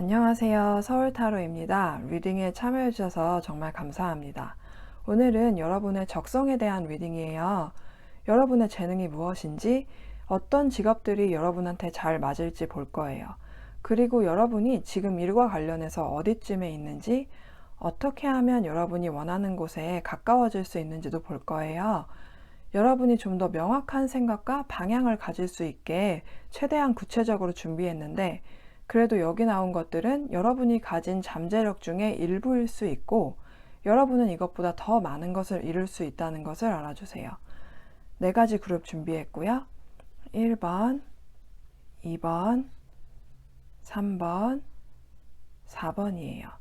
안녕하세요. 서울타로입니다. 리딩에 참여해주셔서 정말 감사합니다. 오늘은 여러분의 적성에 대한 리딩이에요. 여러분의 재능이 무엇인지, 어떤 직업들이 여러분한테 잘 맞을지 볼 거예요. 그리고 여러분이 지금 일과 관련해서 어디쯤에 있는지, 어떻게 하면 여러분이 원하는 곳에 가까워질 수 있는지도 볼 거예요. 여러분이 좀 더 명확한 생각과 방향을 가질 수 있게 최대한 구체적으로 준비했는데, 그래도 여기 나온 것들은 여러분이 가진 잠재력 중에 일부일 수 있고, 여러분은 이것보다 더 많은 것을 이룰 수 있다는 것을 알아주세요. 4가지 그룹 준비했고요. 1번, 2번, 3번, 4번이에요.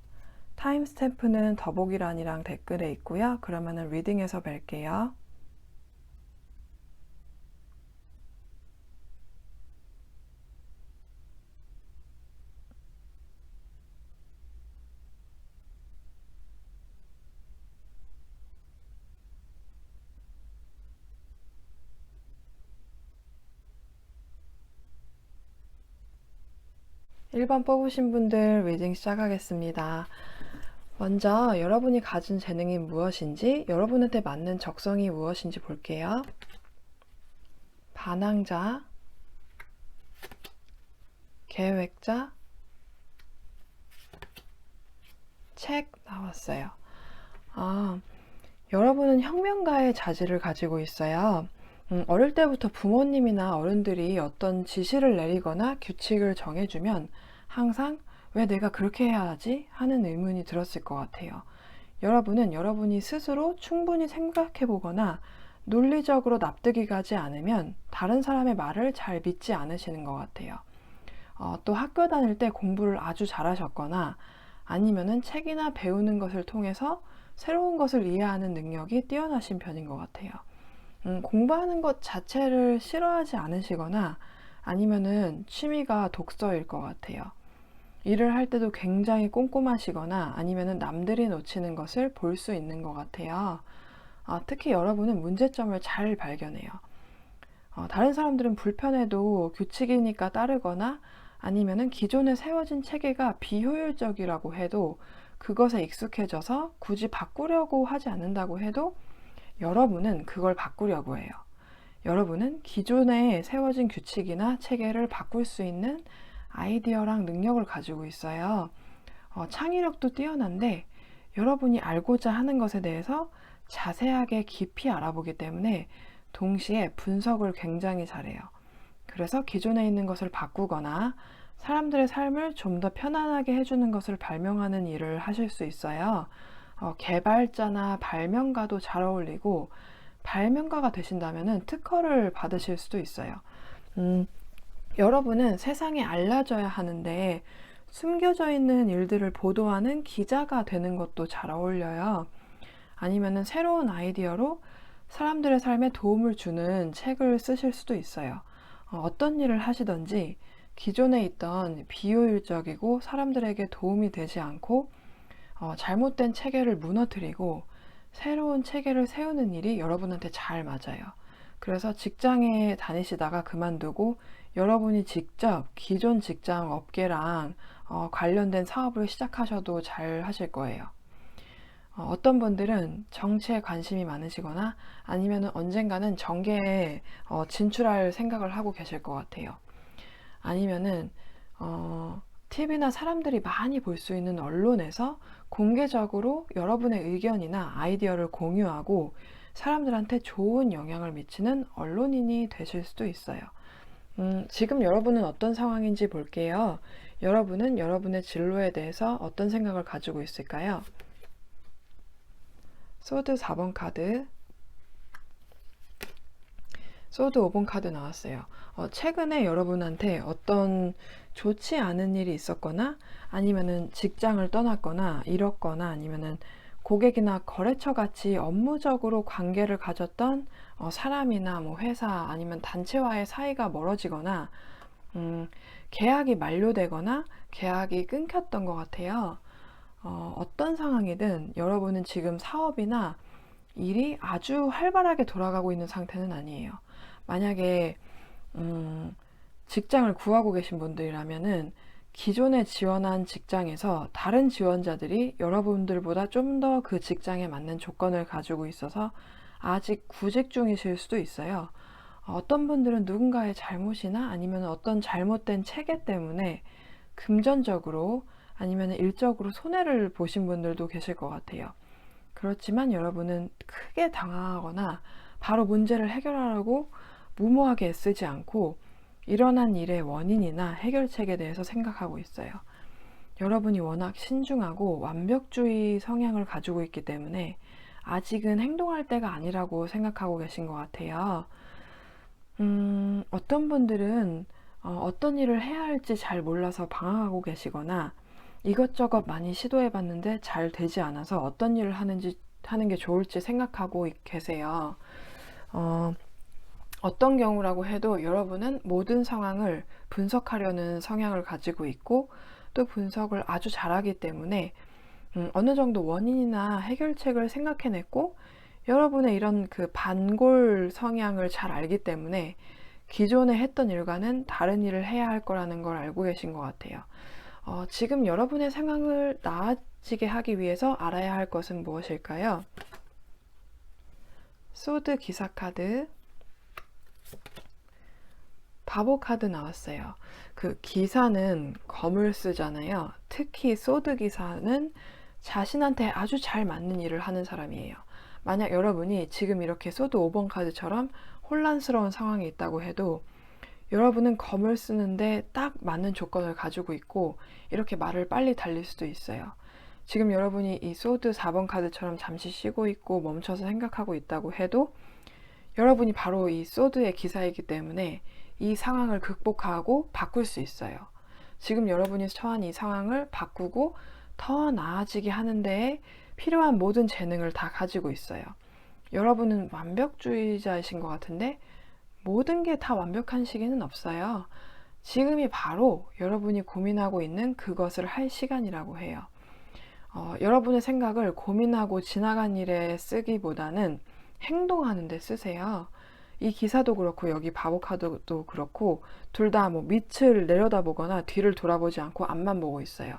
타임 스탬프는 더보기란이랑 댓글에 있고요. 그러면은 리딩에서 뵐게요. 1번 뽑으신 분들 리딩 시작하겠습니다. 먼저 여러분이 가진 재능이 무엇인지, 여러분한테 맞는 적성이 무엇인지 볼게요. 반항자, 계획자, 책 나왔어요. 여러분은 혁명가의 자질을 가지고 있어요. 어릴 때부터 부모님이나 어른들이 어떤 지시를 내리거나 규칙을 정해주면 항상 왜 내가 그렇게 해야 하지? 하는 의문이 들었을 것 같아요. 여러분은 여러분이 스스로 충분히 생각해 보거나 논리적으로 납득이 가지 않으면 다른 사람의 말을 잘 믿지 않으시는 것 같아요. 또 학교 다닐 때 공부를 아주 잘하셨거나 아니면은 책이나 배우는 것을 통해서 새로운 것을 이해하는 능력이 뛰어나신 편인 것 같아요. 공부하는 것 자체를 싫어하지 않으시거나 아니면은 취미가 독서일 것 같아요. 일을 할 때도 굉장히 꼼꼼하시거나 아니면은 남들이 놓치는 것을 볼 수 있는 것 같아요. 특히 여러분은 문제점을 잘 발견해요. 다른 사람들은 불편해도 규칙이니까 따르거나 아니면은 기존에 세워진 체계가 비효율적이라고 해도 그것에 익숙해져서 굳이 바꾸려고 하지 않는다고 해도 여러분은 그걸 바꾸려고 해요. 여러분은 기존에 세워진 규칙이나 체계를 바꿀 수 있는 아이디어랑 능력을 가지고 있어요. 창의력도 뛰어난데 여러분이 알고자 하는 것에 대해서 자세하게 깊이 알아보기 때문에 동시에 분석을 굉장히 잘해요. 그래서 기존에 있는 것을 바꾸거나 사람들의 삶을 좀 더 편안하게 해주는 것을 발명하는 일을 하실 수 있어요. 개발자나 발명가도 잘 어울리고 발명가가 되신다면 특허를 받으실 수도 있어요. 여러분은 세상에 알려져야 하는데 숨겨져 있는 일들을 보도하는 기자가 되는 것도 잘 어울려요. 아니면은 새로운 아이디어로 사람들의 삶에 도움을 주는 책을 쓰실 수도 있어요. 어떤 일을 하시든지 기존에 있던 비효율적이고 사람들에게 도움이 되지 않고 잘못된 체계를 무너뜨리고 새로운 체계를 세우는 일이 여러분한테 잘 맞아요. 그래서 직장에 다니시다가 그만두고 여러분이 직접 기존 직장 업계랑 관련된 사업을 시작하셔도 잘 하실 거예요. 어떤 분들은 정치에 관심이 많으시거나 아니면 언젠가는 정계에 진출할 생각을 하고 계실 것 같아요. 아니면은 TV나 사람들이 많이 볼 수 있는 언론에서 공개적으로 여러분의 의견이나 아이디어를 공유하고 사람들한테 좋은 영향을 미치는 언론인이 되실 수도 있어요. 지금 여러분은 어떤 상황인지 볼게요. 여러분은 여러분의 진로에 대해서 어떤 생각을 가지고 있을까요? 소드 4번 카드, 소드 5번 카드 나왔어요. 최근에 여러분한테 어떤 좋지 않은 일이 있었거나 아니면은 직장을 떠났거나 잃었거나 아니면은 고객이나 거래처 같이 업무적으로 관계를 가졌던 사람이나 뭐 회사 아니면 단체와의 사이가 멀어지거나 계약이 만료되거나 계약이 끊겼던 것 같아요. 어떤 상황이든 여러분은 지금 사업이나 일이 아주 활발하게 돌아가고 있는 상태는 아니에요. 만약에 직장을 구하고 계신 분들이라면은 기존에 지원한 직장에서 다른 지원자들이 여러분들보다 좀 더 그 직장에 맞는 조건을 가지고 있어서 아직 구직 중이실 수도 있어요. 어떤 분들은 누군가의 잘못이나 아니면 어떤 잘못된 체계 때문에 금전적으로 아니면 일적으로 손해를 보신 분들도 계실 것 같아요. 그렇지만 여러분은 크게 당황하거나 바로 문제를 해결하려고 무모하게 애쓰지 않고 일어난 일의 원인이나 해결책에 대해서 생각하고 있어요. 여러분이 워낙 신중하고 완벽주의 성향을 가지고 있기 때문에 아직은 행동할 때가 아니라고 생각하고 계신 것 같아요. 어떤 분들은 어떤 일을 해야 할지 잘 몰라서 방황하고 계시거나 이것저것 많이 시도해 봤는데 잘 되지 않아서 어떤 일을 하는 게 좋을지 생각하고 계세요. 어떤 경우라고 해도 여러분은 모든 상황을 분석하려는 성향을 가지고 있고 또 분석을 아주 잘하기 때문에 어느 정도 원인이나 해결책을 생각해냈고 여러분의 이런 그 반골 성향을 잘 알기 때문에 기존에 했던 일과는 다른 일을 해야 할 거라는 걸 알고 계신 것 같아요. 지금 여러분의 상황을 나아지게 하기 위해서 알아야 할 것은 무엇일까요? 소드 기사 카드, 바보 카드 나왔어요. 그 기사는 검을 쓰잖아요. 특히 소드 기사는 자신한테 아주 잘 맞는 일을 하는 사람이에요. 만약 여러분이 지금 이렇게 소드 5번 카드처럼 혼란스러운 상황이 있다고 해도 여러분은 검을 쓰는데 딱 맞는 조건을 가지고 있고 이렇게 말을 빨리 달릴 수도 있어요. 지금 여러분이 이 소드 4번 카드처럼 잠시 쉬고 있고 멈춰서 생각하고 있다고 해도 여러분이 바로 이 소드의 기사이기 때문에 이 상황을 극복하고 바꿀 수 있어요. 지금 여러분이 처한 이 상황을 바꾸고 더 나아지게 하는 데에 필요한 모든 재능을 다 가지고 있어요. 여러분은 완벽주의자이신 것 같은데 모든 게 다 완벽한 시기는 없어요. 지금이 바로 여러분이 고민하고 있는 그것을 할 시간이라고 해요. 여러분의 생각을 고민하고 지나간 일에 쓰기보다는 행동하는 데 쓰세요. 이 기사도 그렇고 여기 바보 카드도 그렇고 둘 다 뭐 밑을 내려다보거나 뒤를 돌아보지 않고 앞만 보고 있어요.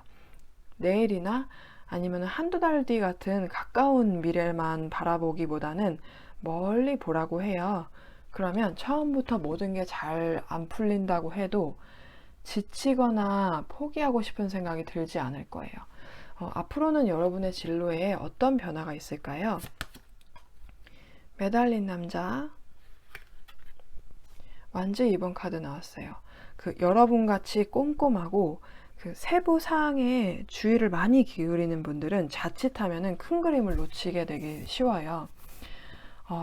내일이나 아니면 한두 달 뒤 같은 가까운 미래만 바라보기보다는 멀리 보라고 해요. 그러면 처음부터 모든 게 잘 안 풀린다고 해도 지치거나 포기하고 싶은 생각이 들지 않을 거예요. 앞으로는 여러분의 진로에 어떤 변화가 있을까요? 매달린 남자, 완즈 2번 카드 나왔어요. 여러분 같이 꼼꼼하고 세부 사항에 주의를 많이 기울이는 분들은 자칫하면 큰 그림을 놓치게 되기 쉬워요.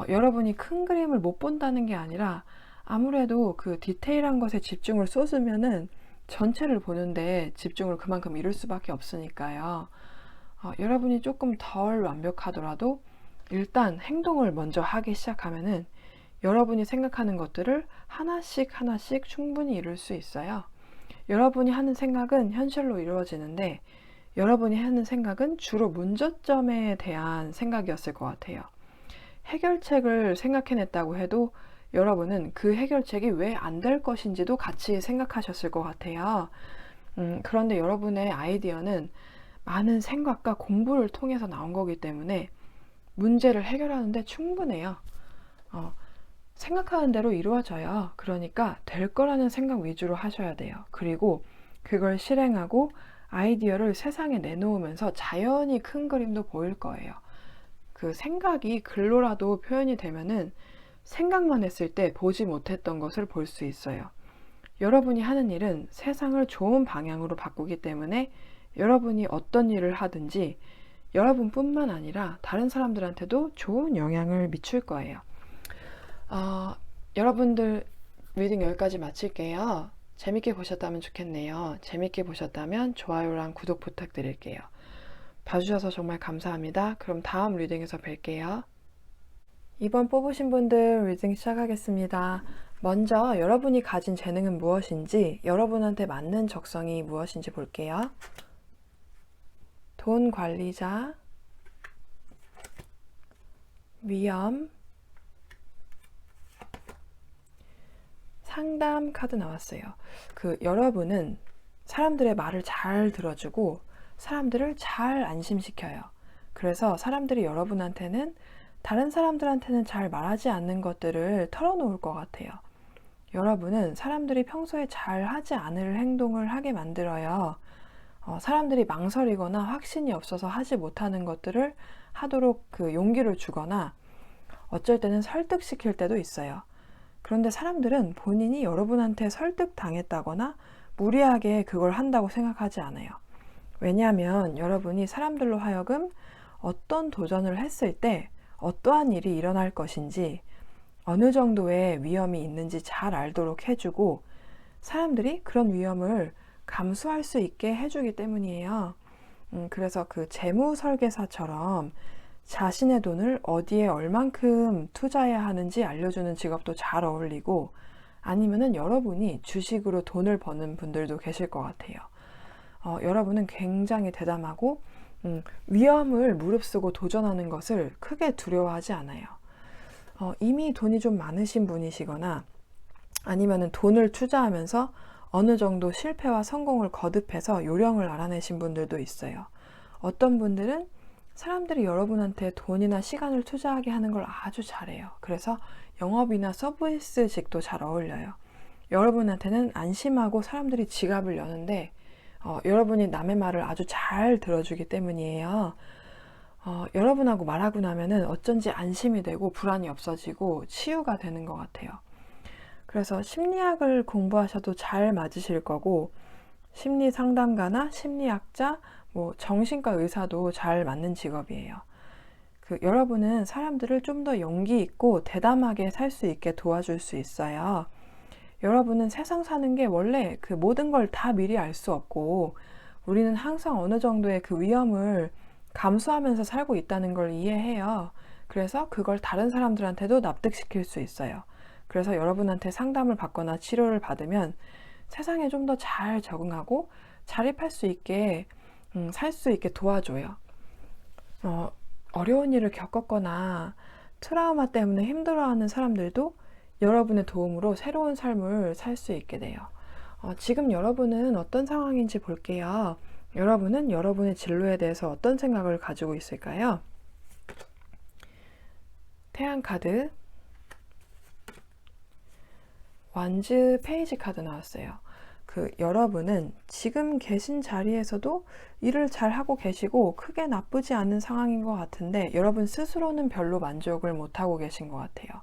여러분이 큰 그림을 못 본다는 게 아니라 아무래도 그 디테일한 것에 집중을 쏟으면은 전체를 보는데 집중을 그만큼 이룰 수밖에 없으니까요. 여러분이 조금 덜 완벽하더라도 일단 행동을 먼저 하기 시작하면은 여러분이 생각하는 것들을 하나씩 하나씩 충분히 이룰 수 있어요. 여러분이 하는 생각은 현실로 이루어지는데 여러분이 하는 생각은 주로 문제점에 대한 생각이었을 것 같아요. 해결책을 생각해냈다고 해도 여러분은 그 해결책이 왜 안 될 것인지도 같이 생각하셨을 것 같아요. 그런데 여러분의 아이디어는 많은 생각과 공부를 통해서 나온 거기 때문에 문제를 해결하는데 충분해요. 생각하는 대로 이루어져요. 그러니까 될 거라는 생각 위주로 하셔야 돼요. 그리고 그걸 실행하고 아이디어를 세상에 내놓으면서 자연히 큰 그림도 보일 거예요. 그 생각이 글로라도 표현이 되면은 생각만 했을 때 보지 못했던 것을 볼 수 있어요. 여러분이 하는 일은 세상을 좋은 방향으로 바꾸기 때문에 여러분이 어떤 일을 하든지 여러분뿐만 아니라 다른 사람들한테도 좋은 영향을 미칠 거예요. 여러분들 리딩 여기까지 마칠게요. 재밌게 보셨다면 좋겠네요. 재밌게 보셨다면 좋아요랑 구독 부탁드릴게요. 봐주셔서 정말 감사합니다. 그럼 다음 리딩에서 뵐게요. 이번 뽑으신 분들 리딩 시작하겠습니다. 먼저 여러분이 가진 재능은 무엇인지, 여러분한테 맞는 적성이 무엇인지 볼게요. 돈 관리자, 위험, 상담 카드 나왔어요. 여러분은 사람들의 말을 잘 들어주고 사람들을 잘 안심시켜요. 그래서 사람들이 여러분한테는 다른 사람들한테는 잘 말하지 않는 것들을 털어놓을 것 같아요. 여러분은 사람들이 평소에 잘 하지 않을 행동을 하게 만들어요. 사람들이 망설이거나 확신이 없어서 하지 못하는 것들을 하도록 그 용기를 주거나 어쩔 때는 설득시킬 때도 있어요. 그런데 사람들은 본인이 여러분한테 설득당했다거나 무리하게 그걸 한다고 생각하지 않아요. 왜냐하면 여러분이 사람들로 하여금 어떤 도전을 했을 때 어떠한 일이 일어날 것인지 어느 정도의 위험이 있는지 잘 알도록 해주고 사람들이 그런 위험을 감수할 수 있게 해주기 때문이에요. 그래서 그 재무 설계사처럼 자신의 돈을 어디에 얼만큼 투자해야 하는지 알려주는 직업도 잘 어울리고 아니면은 여러분이 주식으로 돈을 버는 분들도 계실 것 같아요. 여러분은 굉장히 대담하고 위험을 무릅쓰고 도전하는 것을 크게 두려워하지 않아요. 이미 돈이 좀 많으신 분이시거나 아니면은 돈을 투자하면서 어느 정도 실패와 성공을 거듭해서 요령을 알아내신 분들도 있어요. 어떤 분들은 사람들이 여러분한테 돈이나 시간을 투자하게 하는 걸 아주 잘해요. 그래서 영업이나 서비스직도 잘 어울려요. 여러분한테는 안심하고 사람들이 지갑을 여는데 여러분이 남의 말을 아주 잘 들어주기 때문이에요. 여러분하고 말하고 나면은 어쩐지 안심이 되고 불안이 없어지고 치유가 되는 것 같아요. 그래서 심리학을 공부하셔도 잘 맞으실 거고 심리 상담가나 심리학자, 정신과 의사도 잘 맞는 직업이에요. 여러분은 사람들을 좀 더 용기 있고 대담하게 살 수 있게 도와줄 수 있어요. 여러분은 세상 사는 게 원래 그 모든 걸 다 미리 알 수 없고 우리는 항상 어느 정도의 그 위험을 감수하면서 살고 있다는 걸 이해해요. 그래서 그걸 다른 사람들한테도 납득시킬 수 있어요. 그래서 여러분한테 상담을 받거나 치료를 받으면 세상에 좀 더 잘 적응하고 자립할 수 있게 살 수 있게 도와줘요. 어려운 일을 겪었거나 트라우마 때문에 힘들어하는 사람들도 여러분의 도움으로 새로운 삶을 살 수 있게 돼요. 지금 여러분은 어떤 상황인지 볼게요. 여러분은 여러분의 진로에 대해서 어떤 생각을 가지고 있을까요? 태양 카드, 완즈 페이지 카드 나왔어요. 여러분은 지금 계신 자리에서도 일을 잘 하고 계시고 크게 나쁘지 않은 상황인 것 같은데 여러분 스스로는 별로 만족을 못하고 계신 것 같아요.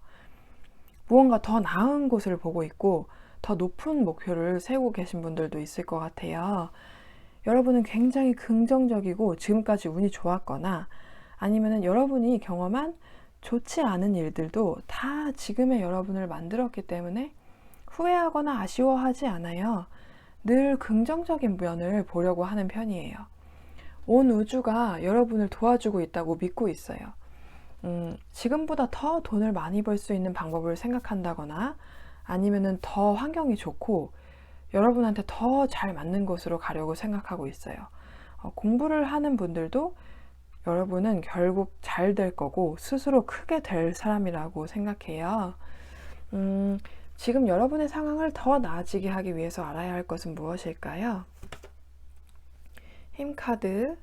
무언가 더 나은 곳을 보고 있고 더 높은 목표를 세우고 계신 분들도 있을 것 같아요. 여러분은 굉장히 긍정적이고 지금까지 운이 좋았거나 아니면은 여러분이 경험한 좋지 않은 일들도 다 지금의 여러분을 만들었기 때문에 후회하거나 아쉬워하지 않아요. 늘 긍정적인 면을 보려고 하는 편이에요. 온 우주가 여러분을 도와주고 있다고 믿고 있어요. 지금보다 더 돈을 많이 벌 수 있는 방법을 생각한다거나 아니면은 더 환경이 좋고 여러분한테 더 잘 맞는 곳으로 가려고 생각하고 있어요. 공부를 하는 분들도 여러분은 결국 잘 될 거고 스스로 크게 될 사람이라고 생각해요. 지금 여러분의 상황을 더 나아지게 하기 위해서 알아야 할 것은 무엇일까요? 힘 카드,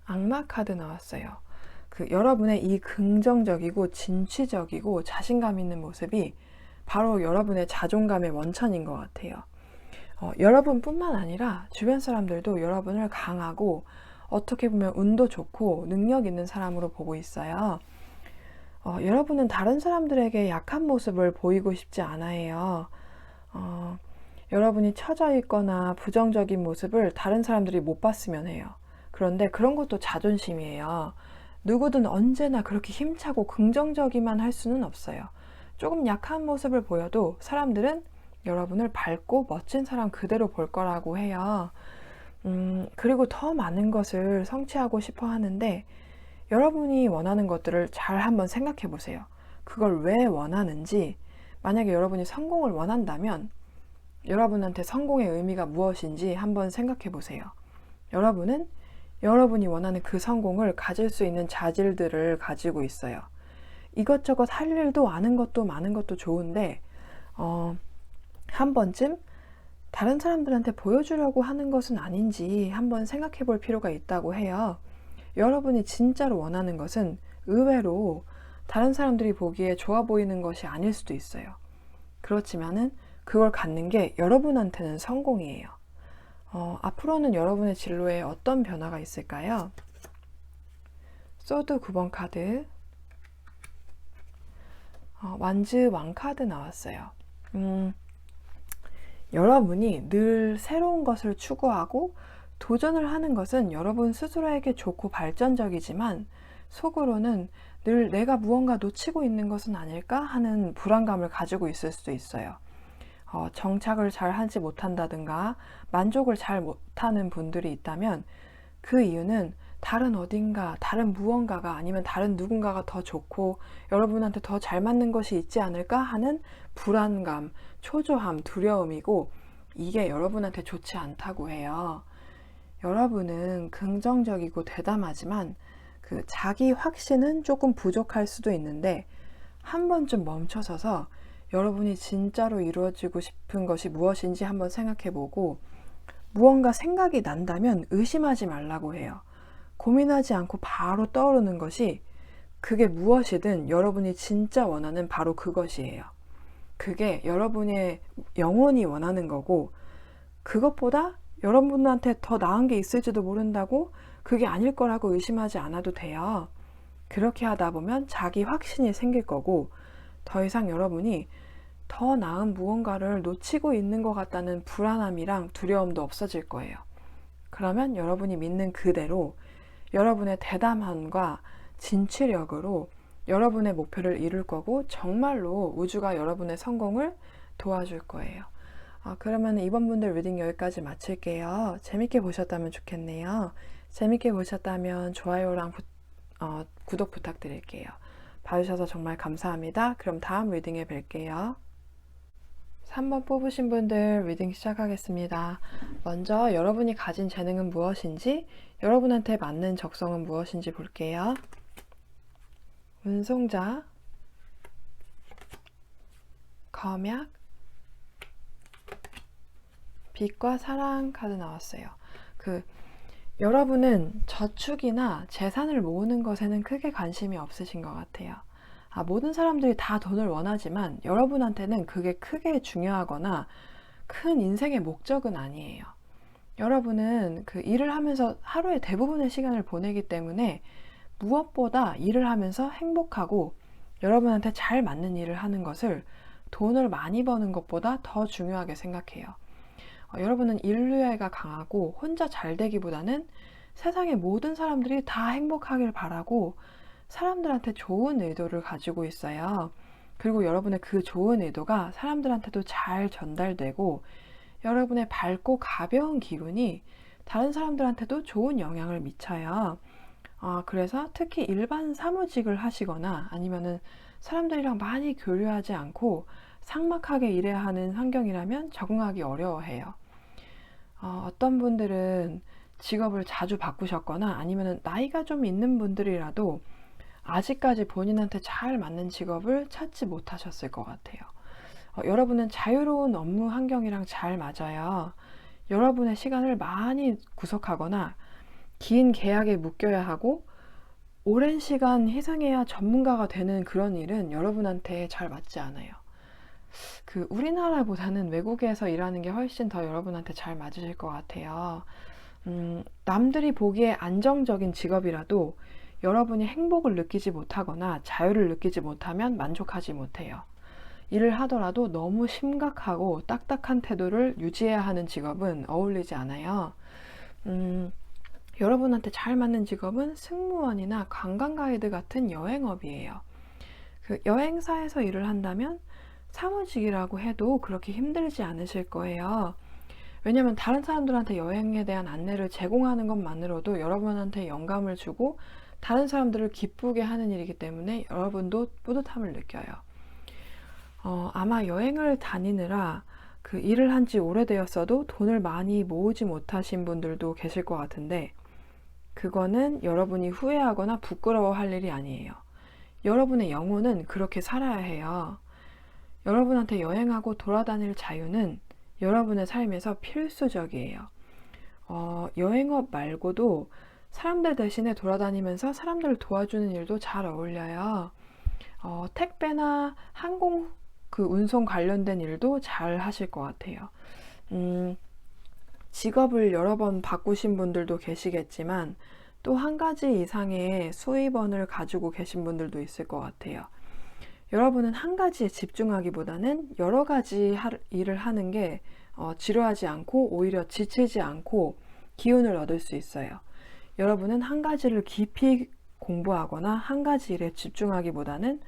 악마 카드 나왔어요. 여러분의 이 긍정적이고 진취적이고 자신감 있는 모습이 바로 여러분의 자존감의 원천인 것 같아요. 여러분뿐만 아니라 주변 사람들도 여러분을 강하고 어떻게 보면 운도 좋고 능력 있는 사람으로 보고 있어요. 여러분은 다른 사람들에게 약한 모습을 보이고 싶지 않아요. 여러분이 처져 있거나 부정적인 모습을 다른 사람들이 못 봤으면 해요. 그런데 그런 것도 자존심이에요. 누구든 언제나 그렇게 힘차고 긍정적이만 할 수는 없어요. 조금 약한 모습을 보여도 사람들은 여러분을 밝고 멋진 사람 그대로 볼 거라고 해요. 그리고 더 많은 것을 성취하고 싶어 하는데 여러분이 원하는 것들을 잘 한번 생각해 보세요. 그걸 왜 원하는지, 만약에 여러분이 성공을 원한다면 여러분한테 성공의 의미가 무엇인지 한번 생각해 보세요. 여러분은 여러분이 원하는 그 성공을 가질 수 있는 자질들을 가지고 있어요. 이것저것 할 일도 아는 것도 많은 것도 좋은데 한 번쯤 다른 사람들한테 보여주려고 하는 것은 아닌지 한번 생각해 볼 필요가 있다고 해요. 여러분이 진짜로 원하는 것은 의외로 다른 사람들이 보기에 좋아 보이는 것이 아닐 수도 있어요. 그렇지만은 그걸 갖는 게 여러분한테는 성공이에요. 앞으로는 여러분의 진로에 어떤 변화가 있을까요? 소드 9번 카드, 완즈 왕카드 나왔어요. 여러분이 늘 새로운 것을 추구하고 도전을 하는 것은 여러분 스스로에게 좋고 발전적이지만 속으로는 늘 내가 무언가 놓치고 있는 것은 아닐까 하는 불안감을 가지고 있을 수도 있어요. 정착을 잘 하지 못한다든가 만족을 잘 못하는 분들이 있다면 그 이유는 다른 어딘가, 다른 무언가가 아니면 다른 누군가가 더 좋고 여러분한테 더 잘 맞는 것이 있지 않을까 하는 불안감, 초조함, 두려움이고 이게 여러분한테 좋지 않다고 해요. 여러분은 긍정적이고 대담하지만 그 자기 확신은 조금 부족할 수도 있는데 한 번쯤 멈춰서서 여러분이 진짜로 이루어지고 싶은 것이 무엇인지 한번 생각해보고 무언가 생각이 난다면 의심하지 말라고 해요. 고민하지 않고 바로 떠오르는 것이 그게 무엇이든 여러분이 진짜 원하는 바로 그것이에요. 그게 여러분의 영혼이 원하는 거고 그것보다 여러분한테 더 나은 게 있을지도 모른다고 그게 아닐 거라고 의심하지 않아도 돼요. 그렇게 하다 보면 자기 확신이 생길 거고 더 이상 여러분이 더 나은 무언가를 놓치고 있는 것 같다는 불안함이랑 두려움도 없어질 거예요. 그러면 여러분이 믿는 그대로 여러분의 대담함과 진취력으로 여러분의 목표를 이룰 거고 정말로 우주가 여러분의 성공을 도와줄 거예요. 그러면 이번 분들 리딩 여기까지 마칠게요. 재밌게 보셨다면 좋겠네요. 재밌게 보셨다면 좋아요랑 구독 부탁드릴게요. 봐주셔서 정말 감사합니다. 그럼 다음 리딩에 뵐게요. 3번 뽑으신 분들 리딩 시작하겠습니다. 먼저 여러분이 가진 재능은 무엇인지, 여러분한테 맞는 적성은 무엇인지 볼게요. 운송자, 검약, 빛과 사랑 카드 나왔어요. 여러분은 저축이나 재산을 모으는 것에는 크게 관심이 없으신 것 같아요. 모든 사람들이 다 돈을 원하지만 여러분한테는 그게 크게 중요하거나 큰 인생의 목적은 아니에요. 여러분은 그 일을 하면서 하루의 대부분의 시간을 보내기 때문에 무엇보다 일을 하면서 행복하고 여러분한테 잘 맞는 일을 하는 것을 돈을 많이 버는 것보다 더 중요하게 생각해요. 여러분은 인류애가 강하고 혼자 잘 되기보다는 세상의 모든 사람들이 다 행복하길 바라고 사람들한테 좋은 의도를 가지고 있어요. 그리고 여러분의 그 좋은 의도가 사람들한테도 잘 전달되고 여러분의 밝고 가벼운 기분이 다른 사람들한테도 좋은 영향을 미쳐요. 그래서 특히 일반 사무직을 하시거나 아니면은 사람들이랑 많이 교류하지 않고 삭막하게 일해야 하는 환경이라면 적응하기 어려워해요. 어떤 분들은 직업을 자주 바꾸셨거나 아니면 나이가 좀 있는 분들이라도 아직까지 본인한테 잘 맞는 직업을 찾지 못하셨을 것 같아요. 여러분은 자유로운 업무 환경이랑 잘 맞아요. 여러분의 시간을 많이 구속하거나 긴 계약에 묶여야 하고 오랜 시간 희생해야 전문가가 되는 그런 일은 여러분한테 잘 맞지 않아요. 우리나라보다는 외국에서 일하는 게 훨씬 더 여러분한테 잘 맞으실 것 같아요. 남들이 보기에 안정적인 직업이라도 여러분이 행복을 느끼지 못하거나 자유를 느끼지 못하면 만족하지 못해요. 일을 하더라도 너무 심각하고 딱딱한 태도를 유지해야 하는 직업은 어울리지 않아요. 여러분한테 잘 맞는 직업은 승무원이나 관광 가이드 같은 여행업이에요. 여행사에서 일을 한다면 사무직이라고 해도 그렇게 힘들지 않으실 거예요. 왜냐면 다른 사람들한테 여행에 대한 안내를 제공하는 것만으로도 여러분한테 영감을 주고 다른 사람들을 기쁘게 하는 일이기 때문에 여러분도 뿌듯함을 느껴요. 아마 여행을 다니느라 일을 한 지 오래되었어도 돈을 많이 모으지 못하신 분들도 계실 것 같은데 그거는 여러분이 후회하거나 부끄러워할 일이 아니에요. 여러분의 영혼은 그렇게 살아야 해요. 여러분한테 여행하고 돌아다닐 자유는 여러분의 삶에서 필수적이에요. 여행업 말고도 사람들 대신에 돌아다니면서 사람들을 도와주는 일도 잘 어울려요. 택배나 항공 운송 관련된 일도 잘 하실 것 같아요. 직업을 여러 번 바꾸신 분들도 계시겠지만 또 한 가지 이상의 수입원을 가지고 계신 분들도 있을 것 같아요. 여러분은 한 가지에 집중하기보다는 여러 가지 일을 하는 게 지루하지 않고 오히려 지치지 않고 기운을 얻을 수 있어요. 여러분은 한 가지를 깊이 공부하거나 한 가지 일에 집중하기보다는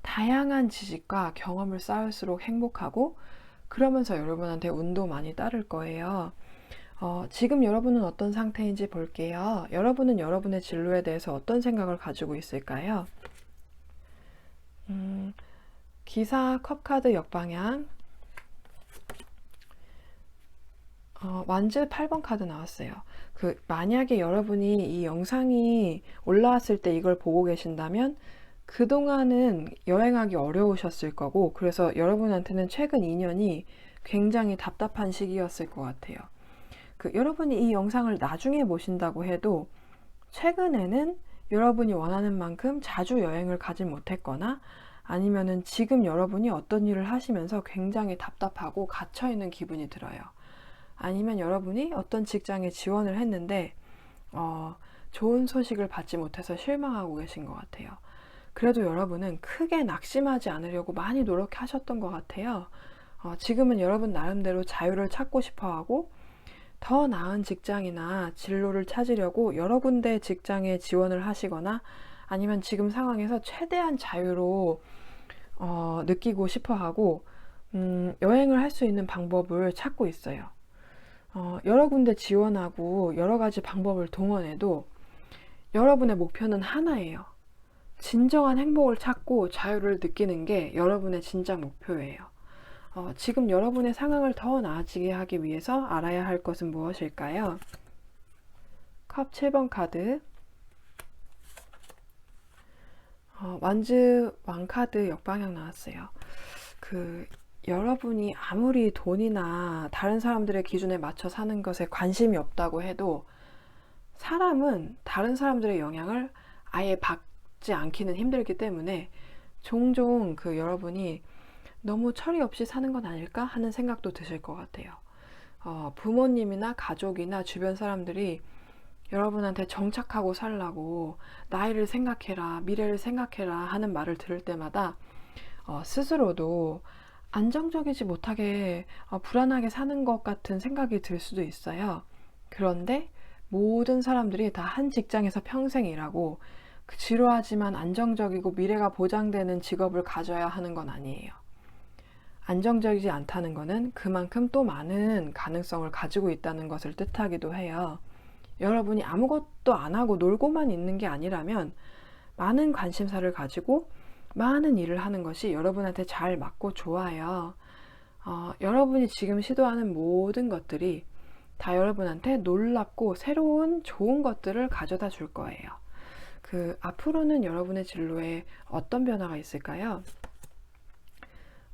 다양한 지식과 경험을 쌓을수록 행복하고 그러면서 여러분한테 운도 많이 따를 거예요. 지금 여러분은 어떤 상태인지 볼게요. 여러분은 여러분의 진로에 대해서 어떤 생각을 가지고 있을까요? 기사 컵카드 역방향, 완즈 8번 카드 나왔어요. 만약에 여러분이 이 영상이 올라왔을 때 이걸 보고 계신다면 그동안은 여행하기 어려우셨을 거고, 그래서 여러분한테는 최근 2년이 굉장히 답답한 시기였을 것 같아요. 여러분이 이 영상을 나중에 보신다고 해도 최근에는 여러분이 원하는 만큼 자주 여행을 가지 못했거나 아니면은 지금 여러분이 어떤 일을 하시면서 굉장히 답답하고 갇혀있는 기분이 들어요. 아니면 여러분이 어떤 직장에 지원을 했는데 좋은 소식을 받지 못해서 실망하고 계신 것 같아요. 그래도 여러분은 크게 낙심하지 않으려고 많이 노력하셨던 것 같아요. 지금은 여러분 나름대로 자유를 찾고 싶어 하고 더 나은 직장이나 진로를 찾으려고 여러 군데 직장에 지원을 하시거나 아니면 지금 상황에서 최대한 자유로 느끼고 싶어 하고 여행을 할 수 있는 방법을 찾고 있어요. 여러 군데 지원하고 여러 가지 방법을 동원해도 여러분의 목표는 하나예요. 진정한 행복을 찾고 자유를 느끼는 게 여러분의 진짜 목표예요. 지금 여러분의 상황을 더 나아지게 하기 위해서 알아야 할 것은 무엇일까요? 컵 7번 카드, 완즈 왕카드 역방향 나왔어요. 여러분이 아무리 돈이나 다른 사람들의 기준에 맞춰 사는 것에 관심이 없다고 해도 사람은 다른 사람들의 영향을 아예 받지 않기는 힘들기 때문에 종종 여러분이 너무 철이 없이 사는 건 아닐까 하는 생각도 드실 것 같아요. 부모님이나 가족이나 주변 사람들이 여러분한테 정착하고 살라고 나이를 생각해라, 미래를 생각해라 하는 말을 들을 때마다 스스로도 안정적이지 못하게 불안하게 사는 것 같은 생각이 들 수도 있어요. 그런데 모든 사람들이 다 한 직장에서 평생 일하고 지루하지만 안정적이고 미래가 보장되는 직업을 가져야 하는 건 아니에요. 안정적이지 않다는 것은 그만큼 또 많은 가능성을 가지고 있다는 것을 뜻하기도 해요. 여러분이 아무것도 안 하고 놀고만 있는 게 아니라면 많은 관심사를 가지고 많은 일을 하는 것이 여러분한테 잘 맞고 좋아요. 여러분이 지금 시도하는 모든 것들이 다 여러분한테 놀랍고 새로운 좋은 것들을 가져다 줄 거예요. 앞으로는 여러분의 진로에 어떤 변화가 있을까요?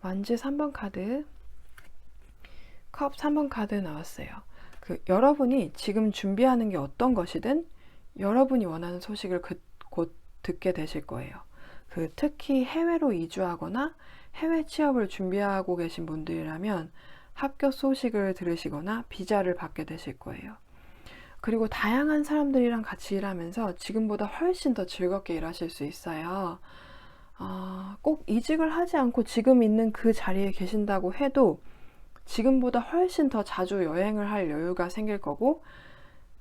완즈 3번 카드, 컵 3번 카드 나왔어요. 여러분이 지금 준비하는 게 어떤 것이든 여러분이 원하는 소식을 곧 듣게 되실 거예요. 특히 해외로 이주하거나 해외 취업을 준비하고 계신 분들이라면 합격 소식을 들으시거나 비자를 받게 되실 거예요. 그리고 다양한 사람들이랑 같이 일하면서 지금보다 훨씬 더 즐겁게 일하실 수 있어요. 꼭 이직을 하지 않고 지금 있는 그 자리에 계신다고 해도 지금보다 훨씬 더 자주 여행을 할 여유가 생길 거고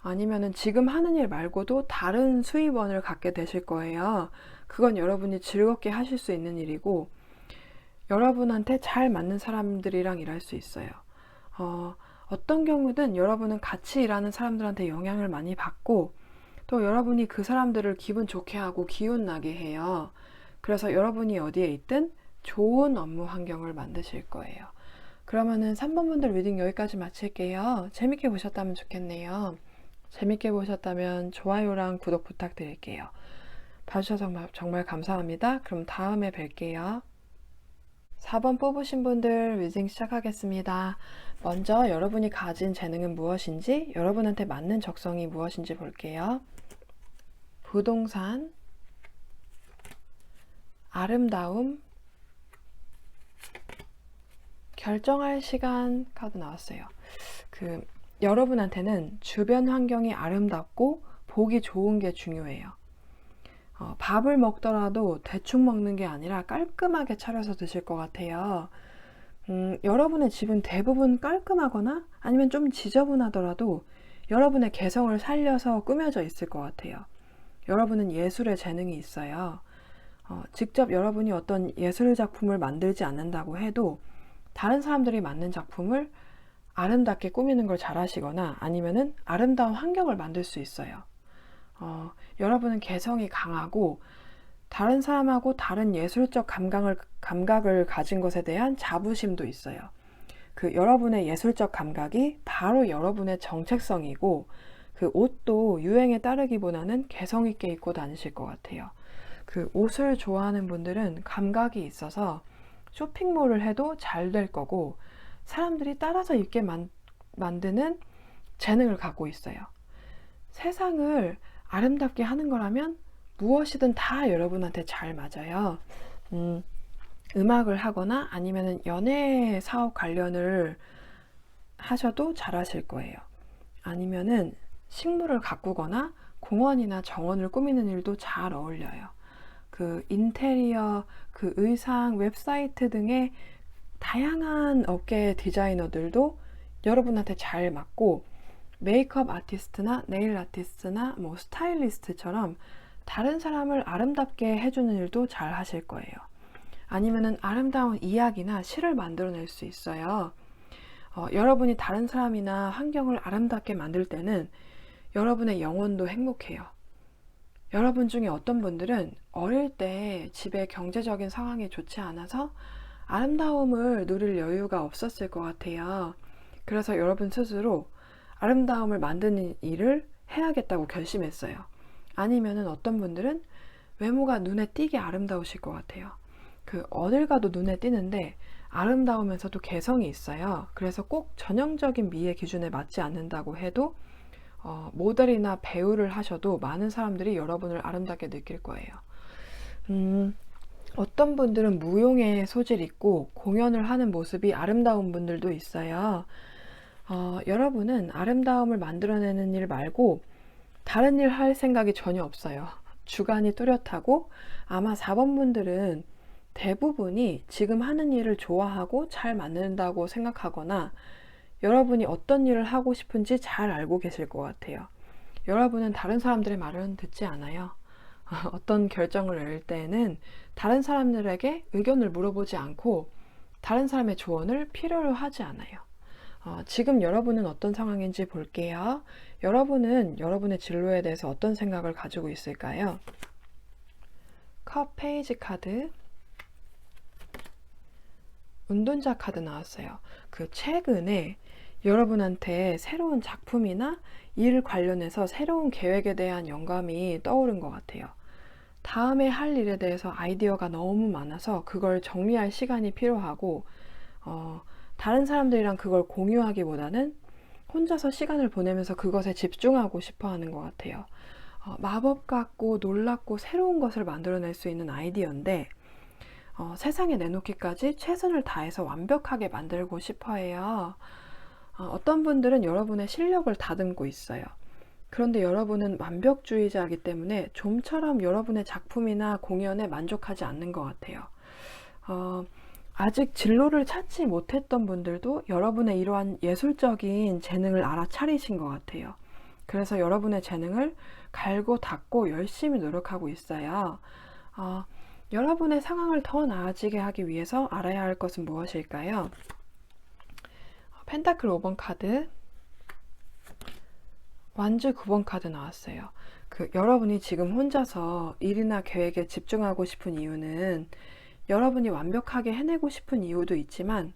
아니면은 지금 하는 일 말고도 다른 수입원을 갖게 되실 거예요. 그건 여러분이 즐겁게 하실 수 있는 일이고 여러분한테 잘 맞는 사람들이랑 일할 수 있어요. 어떤 경우든 여러분은 같이 일하는 사람들한테 영향을 많이 받고 또 여러분이 그 사람들을 기분 좋게 하고 기운 나게 해요. 그래서 여러분이 어디에 있든 좋은 업무 환경을 만드실 거예요. 그러면은 3번 분들 리딩 여기까지 마칠게요. 재밌게 보셨다면 좋겠네요. 재밌게 보셨다면 좋아요랑 구독 부탁드릴게요. 봐주셔서 정말 감사합니다. 그럼 다음에 뵐게요. 4번 뽑으신 분들 리딩 시작하겠습니다. 먼저 여러분이 가진 재능은 무엇인지, 여러분한테 맞는 적성이 무엇인지 볼게요. 부동산, 아름다움, 결정할 시간 카드 나왔어요. 여러분한테는 주변 환경이 아름답고 보기 좋은 게 중요해요. 밥을 먹더라도 대충 먹는 게 아니라 깔끔하게 차려서 드실 것 같아요. 여러분의 집은 대부분 깔끔하거나 아니면 좀 지저분하더라도 여러분의 개성을 살려서 꾸며져 있을 것 같아요. 여러분은 예술의 재능이 있어요. 직접 여러분이 어떤 예술 작품을 만들지 않는다고 해도 다른 사람들이 만든 작품을 아름답게 꾸미는 걸 잘하시거나 아니면은 아름다운 환경을 만들 수 있어요. 여러분은 개성이 강하고 다른 사람하고 다른 예술적 감각을 가진 것에 대한 자부심도 있어요. 여러분의 예술적 감각이 바로 여러분의 정체성이고 옷도 유행에 따르기보다는 개성 있게 입고 다니실 것 같아요. 옷을 좋아하는 분들은 감각이 있어서 쇼핑몰을 해도 잘 될 거고 사람들이 따라서 입게 만드는 재능을 갖고 있어요. 세상을 아름답게 하는 거라면 무엇이든 다 여러분한테 잘 맞아요. 음악을 하거나 아니면 연예 사업 관련을 하셔도 잘하실 거예요. 아니면은 식물을 가꾸거나 공원이나 정원을 꾸미는 일도 잘 어울려요. 인테리어, 의상, 웹사이트 등의 다양한 업계의 디자이너들도 여러분한테 잘 맞고 메이크업 아티스트나 네일 아티스트나 스타일리스트처럼 다른 사람을 아름답게 해주는 일도 잘 하실 거예요. 아니면은 아름다운 이야기나 시를 만들어낼 수 있어요. 여러분이 다른 사람이나 환경을 아름답게 만들 때는 여러분의 영혼도 행복해요. 여러분 중에 어떤 분들은 어릴 때 집에 경제적인 상황이 좋지 않아서 아름다움을 누릴 여유가 없었을 것 같아요. 그래서 여러분 스스로 아름다움을 만드는 일을 해야겠다고 결심했어요. 아니면은 어떤 분들은 외모가 눈에 띄게 아름다우실 것 같아요. 어딜 가도 눈에 띄는데 아름다우면서도 개성이 있어요. 그래서 꼭 전형적인 미의 기준에 맞지 않는다고 해도 모델이나 배우를 하셔도 많은 사람들이 여러분을 아름답게 느낄 거예요. 어떤 분들은 무용에 소질 있고 공연을 하는 모습이 아름다운 분들도 있어요. 여러분은 아름다움을 만들어내는 일 말고 다른 일 할 생각이 전혀 없어요. 주관이 뚜렷하고 아마 4번 분들은 대부분이 지금 하는 일을 좋아하고 잘 만든다고 생각하거나 여러분이 어떤 일을 하고 싶은지 잘 알고 계실 것 같아요. 여러분은 다른 사람들의 말은 듣지 않아요. 어떤 결정을 내릴 때에는 다른 사람들에게 의견을 물어보지 않고 다른 사람의 조언을 필요로 하지 않아요. 지금 여러분은 어떤 상황인지 볼게요. 여러분은 여러분의 진로에 대해서 어떤 생각을 가지고 있을까요? 컵 페이지 카드, 운동자 카드 나왔어요. 최근에 여러분한테 새로운 작품이나 일 관련해서 새로운 계획에 대한 영감이 떠오른 것 같아요. 다음에 할 일에 대해서 아이디어가 너무 많아서 그걸 정리할 시간이 필요하고 다른 사람들이랑 그걸 공유하기보다는 혼자서 시간을 보내면서 그것에 집중하고 싶어 하는 것 같아요. 마법 같고 놀랍고 새로운 것을 만들어낼 수 있는 아이디어인데 세상에 내놓기까지 최선을 다해서 완벽하게 만들고 싶어 해요. 어떤 분들은 여러분의 실력을 다듬고 있어요. 그런데 여러분은 완벽주의자이기 때문에 좀처럼 여러분의 작품이나 공연에 만족하지 않는 것 같아요. 아직 진로를 찾지 못했던 분들도 여러분의 이러한 예술적인 재능을 알아차리신 것 같아요. 그래서 여러분의 재능을 갈고 닦고 열심히 노력하고 있어요. 여러분의 상황을 더 나아지게 하기 위해서 알아야 할 것은 무엇일까요? 펜타클 5번 카드, 완주 9번 카드 나왔어요. 여러분이 지금 혼자서 일이나 계획에 집중하고 싶은 이유는 여러분이 완벽하게 해내고 싶은 이유도 있지만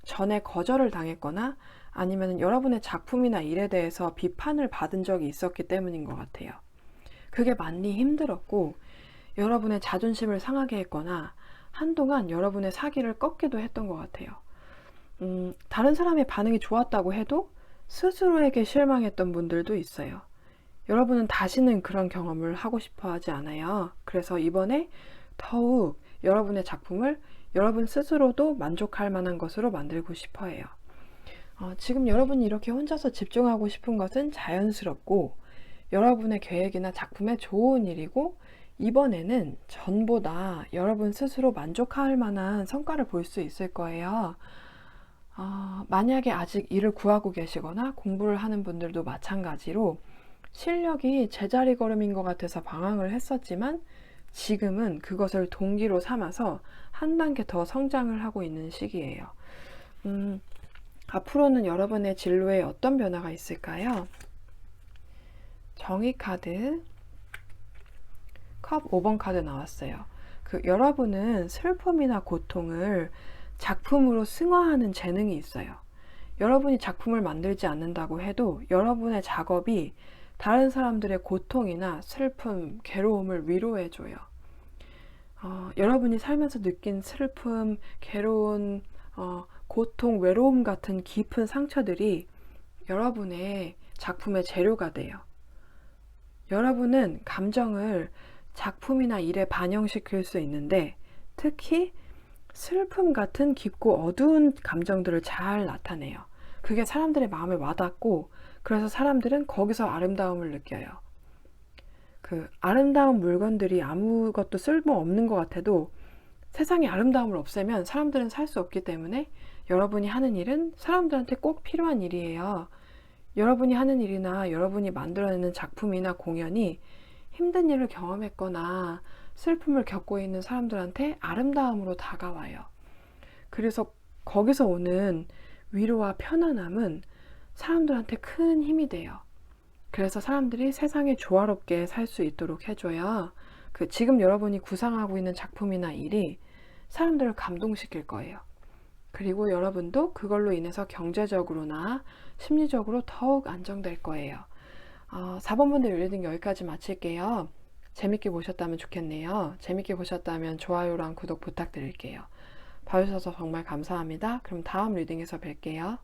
전에 거절을 당했거나 아니면 여러분의 작품이나 일에 대해서 비판을 받은 적이 있었기 때문인 것 같아요. 그게 많이 힘들었고 여러분의 자존심을 상하게 했거나 한동안 여러분의 사기를 꺾기도 했던 것 같아요. 다른 사람의 반응이 좋았다고 해도 스스로에게 실망했던 분들도 있어요. 여러분은 다시는 그런 경험을 하고 싶어 하지 않아요. 그래서 이번에 더욱 여러분의 작품을 여러분 스스로도 만족할 만한 것으로 만들고 싶어 해요. 지금 여러분이 이렇게 혼자서 집중하고 싶은 것은 자연스럽고 여러분의 계획이나 작품에 좋은 일이고, 이번에는 전보다 여러분 스스로 만족할 만한 성과를 볼 수 있을 거예요. 만약에 아직 일을 구하고 계시거나 공부를 하는 분들도 마찬가지로 실력이 제자리 걸음인 것 같아서 방황을 했었지만 지금은 그것을 동기로 삼아서 한 단계 더 성장을 하고 있는 시기예요. 앞으로는 여러분의 진로에 어떤 변화가 있을까요? 정의 카드, 컵 5번 카드 나왔어요. 여러분은 슬픔이나 고통을 작품으로 승화하는 재능이 있어요. 여러분이 작품을 만들지 않는다고 해도 여러분의 작업이 다른 사람들의 고통이나 슬픔, 괴로움을 위로해줘요. 여러분이 살면서 느낀 슬픔, 괴로움, 고통, 외로움 같은 깊은 상처들이 여러분의 작품의 재료가 돼요. 여러분은 감정을 작품이나 일에 반영시킬 수 있는데 특히 슬픔 같은 깊고 어두운 감정들을 잘 나타내요. 그게 사람들의 마음에 와닿고 그래서 사람들은 거기서 아름다움을 느껴요. 아름다운 물건들이 아무것도 쓸모없는 것 같아도 세상에 아름다움을 없애면 사람들은 살 수 없기 때문에 여러분이 하는 일은 사람들한테 꼭 필요한 일이에요. 여러분이 하는 일이나 여러분이 만들어내는 작품이나 공연이 힘든 일을 경험했거나 슬픔을 겪고 있는 사람들한테 아름다움으로 다가와요. 그래서 거기서 오는 위로와 편안함은 사람들한테 큰 힘이 돼요. 그래서 사람들이 세상에 조화롭게 살 수 있도록 해줘야 지금 여러분이 구상하고 있는 작품이나 일이 사람들을 감동시킬 거예요. 그리고 여러분도 그걸로 인해서 경제적으로나 심리적으로 더욱 안정될 거예요. 4번 분들 리딩 여기까지 마칠게요. 재밌게 보셨다면 좋겠네요. 재밌게 보셨다면 좋아요랑 구독 부탁드릴게요. 봐주셔서 정말 감사합니다. 그럼 다음 리딩에서 뵐게요.